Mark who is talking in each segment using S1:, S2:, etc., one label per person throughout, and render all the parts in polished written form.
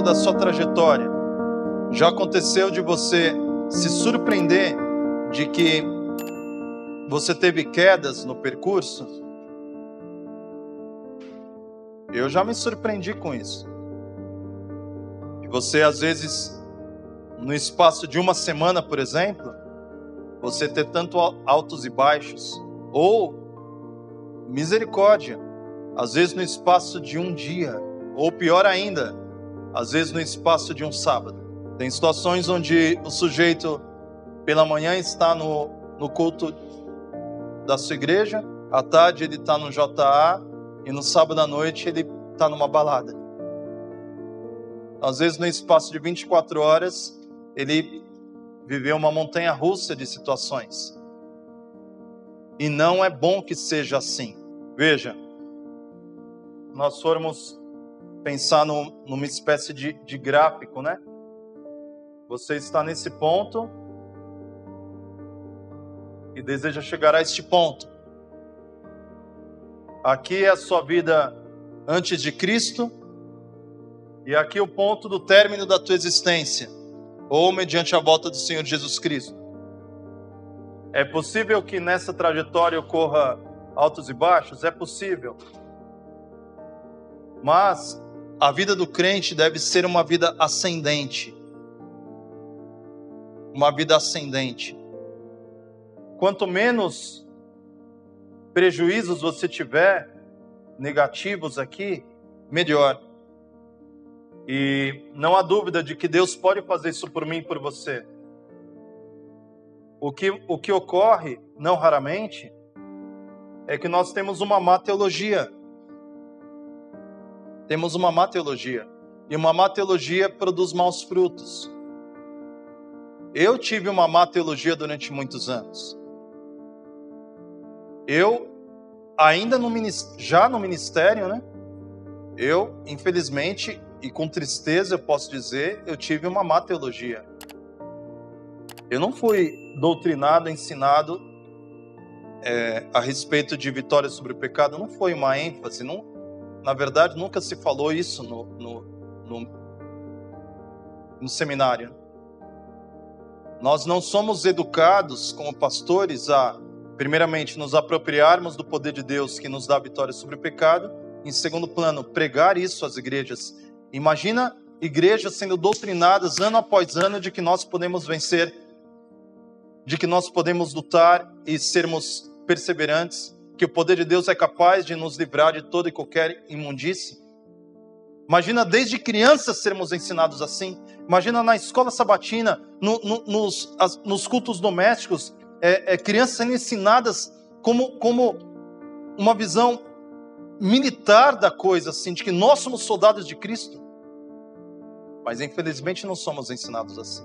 S1: da sua trajetória, já aconteceu de você se surpreender de que você teve quedas no percurso? Eu já me surpreendi com isso. E você, às vezes, no espaço de uma semana, por exemplo, você ter tanto altos e baixos, ou, misericórdia, às vezes no espaço de um dia, ou pior ainda, às vezes no espaço de um sábado. Tem situações onde o sujeito, pela manhã, está no culto da sua igreja, à tarde ele está no JA, e no sábado à noite ele está numa balada. Às vezes no espaço de 24 horas, ele viveu uma montanha russa de situações. E não é bom que seja assim. Veja, nós formos pensar numa espécie de gráfico, né? Você está nesse ponto e deseja chegar a este ponto. Aqui é a sua vida antes de Cristo, e aqui é o ponto do término da tua existência, ou mediante a volta do Senhor Jesus Cristo. É possível que nessa trajetória ocorra altos e baixos? É possível. Mas a vida do crente deve ser uma vida ascendente. Uma vida ascendente. Quanto menos prejuízos você tiver, negativos aqui, melhor. E não há dúvida de que Deus pode fazer isso por mim e por você. O que ocorre, não raramente, é que nós temos uma má teologia. Temos uma má teologia. E uma má teologia produz maus frutos. Eu tive uma má teologia durante muitos anos. Eu, ainda já no ministério, né? Eu, infelizmente, e com tristeza eu posso dizer, eu tive uma má teologia. Eu não fui doutrinado, ensinado a respeito de vitória sobre o pecado. Não foi uma ênfase. Não, na verdade, nunca se falou isso no seminário. Nós não somos educados como pastores a, primeiramente, nos apropriarmos do poder de Deus que nos dá vitória sobre o pecado. Em segundo plano, pregar isso às igrejas. Imagina igrejas sendo doutrinadas ano após ano de que nós podemos vencer, de que nós podemos lutar e sermos perseverantes, que o poder de Deus é capaz de nos livrar de toda e qualquer imundície. Imagina desde crianças sermos ensinados assim. Imagina na escola sabatina, nos cultos domésticos, crianças sendo ensinadas como uma visão militar da coisa, assim, de que nós somos soldados de Cristo. Mas infelizmente não somos ensinados assim.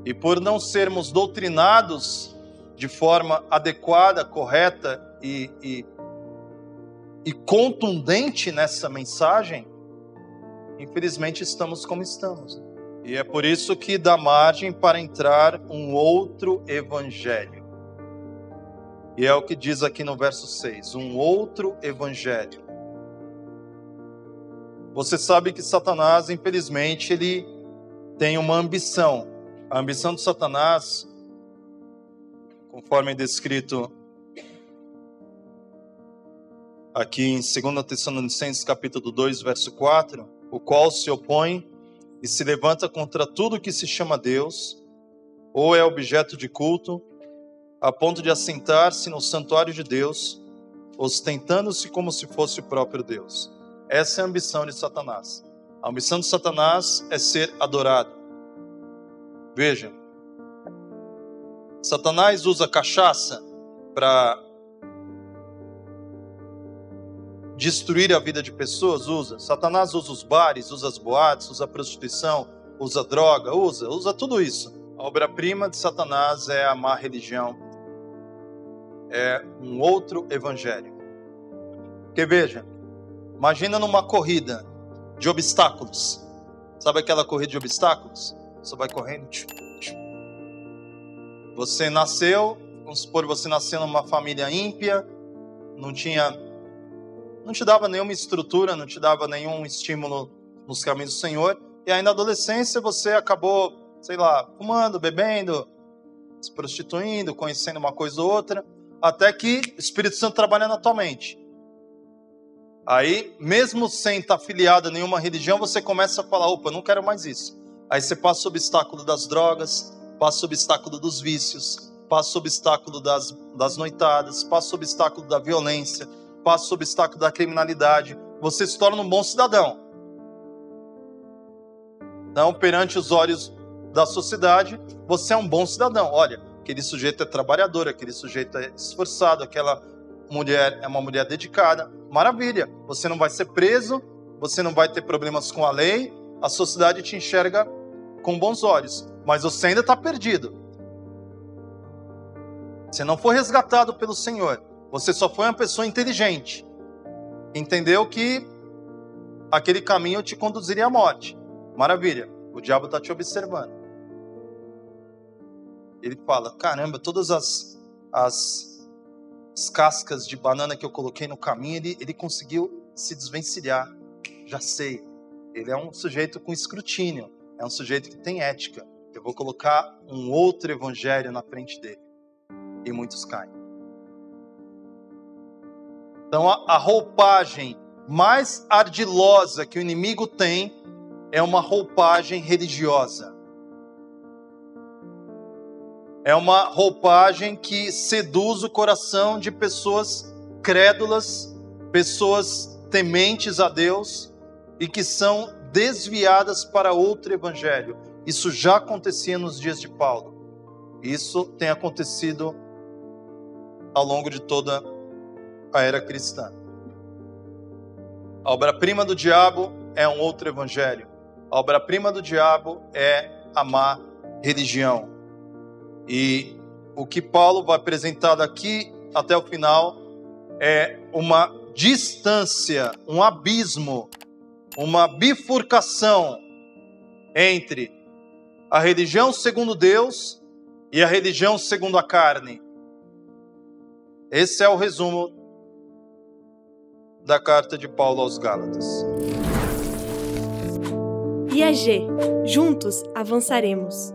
S1: E por não sermos doutrinados de forma adequada, correta e contundente nessa mensagem, infelizmente estamos como estamos. E é por isso que dá margem para entrar um outro evangelho. E é o que diz aqui no verso 6, um outro evangelho. Você sabe que Satanás, infelizmente, ele tem uma ambição. A ambição de Satanás, conforme é descrito aqui em 2 Tessalonicenses capítulo 2, verso 4, o qual se opõe e se levanta contra tudo que se chama Deus, ou é objeto de culto, a ponto de assentar-se no santuário de Deus, ostentando-se como se fosse o próprio Deus. Essa é a ambição de Satanás. A ambição de Satanás é ser adorado. Veja, Satanás usa cachaça para destruir a vida de pessoas? Usa. Satanás usa os bares, usa as boates, usa a prostituição, usa droga, usa tudo isso. A obra-prima de Satanás é a má religião. É um outro evangelho. Porque veja, imagina numa corrida de obstáculos. Sabe aquela corrida de obstáculos? Você vai correndo. Você nasceu, vamos supor, você nasceu numa família ímpia, não te dava nenhuma estrutura, não te dava nenhum estímulo nos caminhos do Senhor, e aí na adolescência você acabou, sei lá, fumando, bebendo, se prostituindo, conhecendo uma coisa ou outra, até que o Espírito Santo trabalha na tua mente. Aí, mesmo sem estar afiliado a nenhuma religião, você começa a falar, opa, eu não quero mais isso. Aí você passa o obstáculo das drogas, passa o obstáculo dos vícios, passa o obstáculo das noitadas, passa o obstáculo da violência, passa o obstáculo da criminalidade. Você se torna um bom cidadão. Então, perante os olhos da sociedade, você é um bom cidadão. Olha, aquele sujeito é trabalhador, aquele sujeito é esforçado, aquela mulher é uma mulher dedicada. Maravilha, você não vai ser preso, você não vai ter problemas com a lei, a sociedade te enxerga com bons olhos, mas você ainda está perdido. Você não foi resgatado pelo Senhor, você só foi uma pessoa inteligente. Entendeu que aquele caminho te conduziria à morte. Maravilha, o diabo está te observando. Ele fala, caramba, todas as cascas de banana que eu coloquei no caminho, ele conseguiu se desvencilhar. Já sei, ele é um sujeito com escrutínio, é um sujeito que tem ética. Eu vou colocar um outro evangelho na frente dele. E muitos caem. Então a roupagem mais ardilosa que o inimigo tem é uma roupagem religiosa. É uma roupagem que seduz o coração de pessoas crédulas, pessoas tementes a Deus e que são desviadas para outro evangelho. Isso já acontecia nos dias de Paulo. Isso tem acontecido ao longo de toda a era cristã. A obra-prima do diabo é um outro evangelho. A obra-prima do diabo é a má religião. E o que Paulo vai apresentar daqui até o final é uma distância, um abismo, uma bifurcação entre a religião segundo Deus e a religião segundo a carne. Esse é o resumo da carta de Paulo aos Gálatas.
S2: IAG, juntos avançaremos.